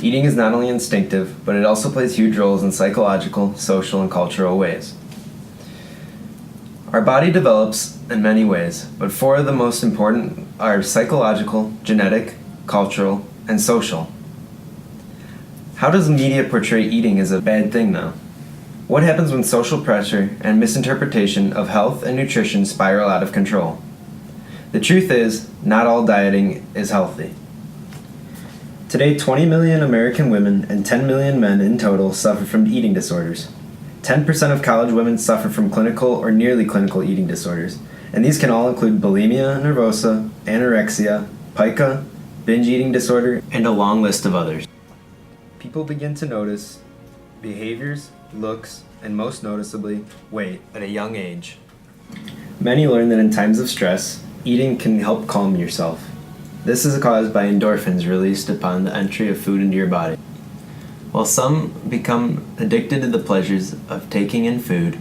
Eating is not only instinctive, but it also plays huge roles in psychological, social, and cultural ways. Our body develops in many ways, but four of the most important are psychological, genetic, cultural, and social. How does media portray eating as a bad thing, though? What happens when social pressure and misinterpretation of health and nutrition spiral out of control? The truth is, not all dieting is healthy. Today, 20 million American women and 10 million men in total suffer from eating disorders. 10% of college women suffer from clinical or nearly clinical eating disorders, and these can all include bulimia nervosa, anorexia, pica, binge eating disorder, and a long list of others. People begin to notice behaviors, looks, and most noticeably, weight at a young age. Many learn that in times of stress, eating can help calm yourself. This is caused by endorphins released upon the entry of food into your body. While some become addicted to the pleasures of taking in food,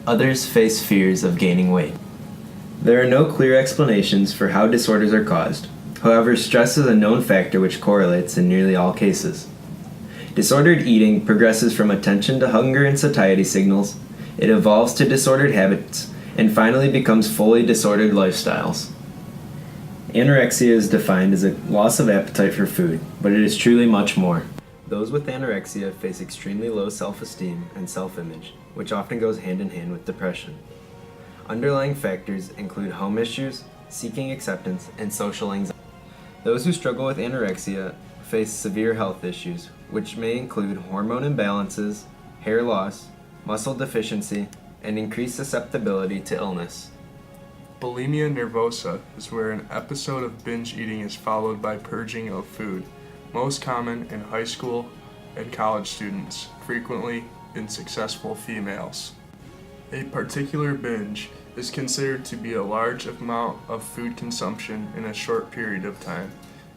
others face fears of gaining weight. There are no clear explanations for how disorders are caused. However, stress is a known factor which correlates in nearly all cases. Disordered eating progresses from attention to hunger and satiety signals, it evolves to disordered habits, and finally becomes fully disordered lifestyles. Anorexia is defined as a loss of appetite for food, but it is truly much more. Those with anorexia face extremely low self-esteem and self-image, which often goes hand in hand with depression. Underlying factors include home issues, seeking acceptance, and social anxiety. Those who struggle with anorexia face severe health issues, which may include hormone imbalances, hair loss, muscle deficiency, and increased susceptibility to illness. Bulimia nervosa is where an episode of binge eating is followed by purging of food, most common in high school and college students, frequently in successful females. A particular binge is considered to be a large amount of food consumption in a short period of time,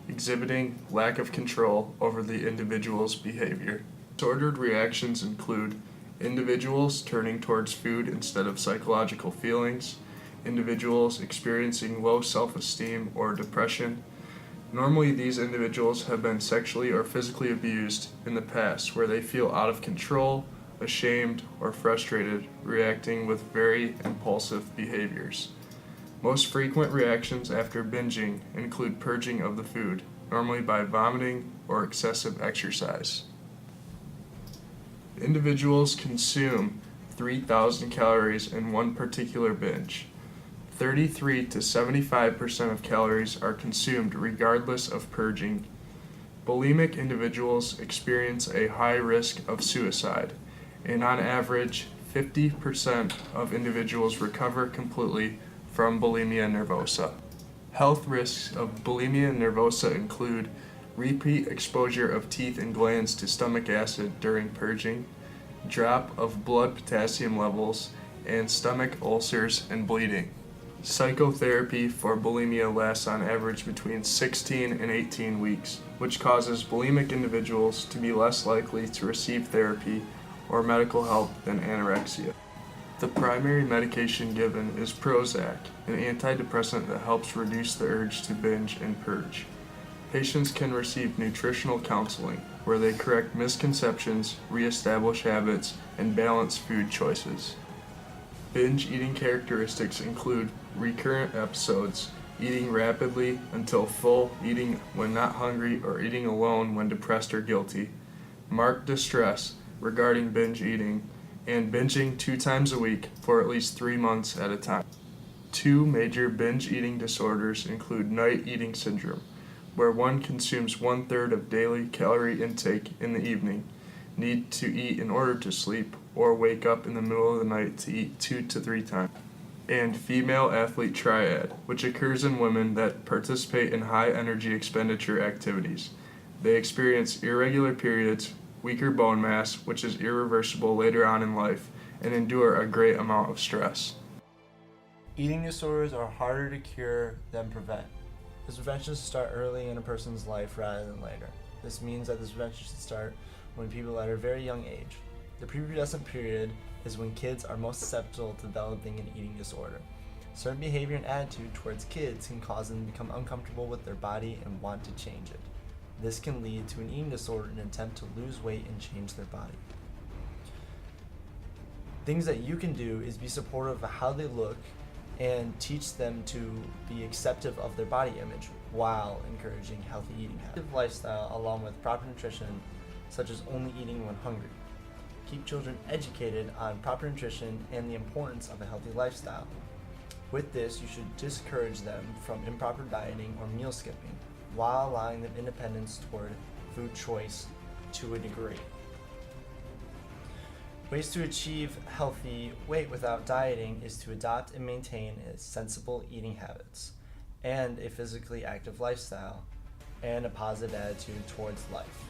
exhibiting lack of control over the individual's behavior. Disordered reactions include individuals turning towards food instead of psychological feelings, individuals experiencing low self-esteem or depression. Normally, these individuals have been sexually or physically abused in the past, where they feel out of control, ashamed, or frustrated, reacting with very impulsive behaviors. Most frequent reactions after binging include purging of the food, normally by vomiting or excessive exercise. Individuals consume 3,000 calories in one particular binge. 33 to 75% of calories are consumed regardless of purging. Bulimic individuals experience a high risk of suicide, and on average, 50% of individuals recover completely from bulimia nervosa. Health risks of bulimia nervosa include repeat exposure of teeth and glands to stomach acid during purging, drop of blood potassium levels, and stomach ulcers and bleeding. Psychotherapy for bulimia lasts on average between 16 and 18 weeks, which causes bulimic individuals to be less likely to receive therapy or medical help than anorexia. The primary medication given is Prozac, an antidepressant that helps reduce the urge to binge and purge. Patients can receive nutritional counseling, where they correct misconceptions, reestablish habits, and balance food choices. Binge eating characteristics include recurrent episodes, eating rapidly until full, eating when not hungry, or eating alone when depressed or guilty, marked distress regarding binge eating, and binging 2 times a week for at least 3 months at a time. 2 major binge eating disorders include night eating syndrome, where one consumes 1/3 of daily calorie intake in the evening, need to eat in order to sleep, or wake up in the middle of the night to eat 2 to 3 times. And female athlete triad, which occurs in women that participate in high energy expenditure activities. They experience irregular periods, weaker bone mass, which is irreversible later on in life, and endure a great amount of stress. Eating disorders are harder to cure than prevent. This prevention should start early in a person's life rather than later. This means that this prevention should start when people are at a very young age. The prepubescent period is when kids are most susceptible to developing an eating disorder. Certain behavior and attitude towards kids can cause them to become uncomfortable with their body and want to change it. This can lead to an eating disorder in an attempt to lose weight and change their body. Things that you can do is be supportive of how they look and teach them to be accepting of their body image while encouraging healthy eating habits. Lifestyle along with proper nutrition, such as only eating when hungry. Keep children educated on proper nutrition and the importance of a healthy lifestyle. With this, you should discourage them from improper dieting or meal skipping while allowing them independence toward food choice to a degree. Ways to achieve healthy weight without dieting is to adopt and maintain sensible eating habits and a physically active lifestyle and a positive attitude towards life.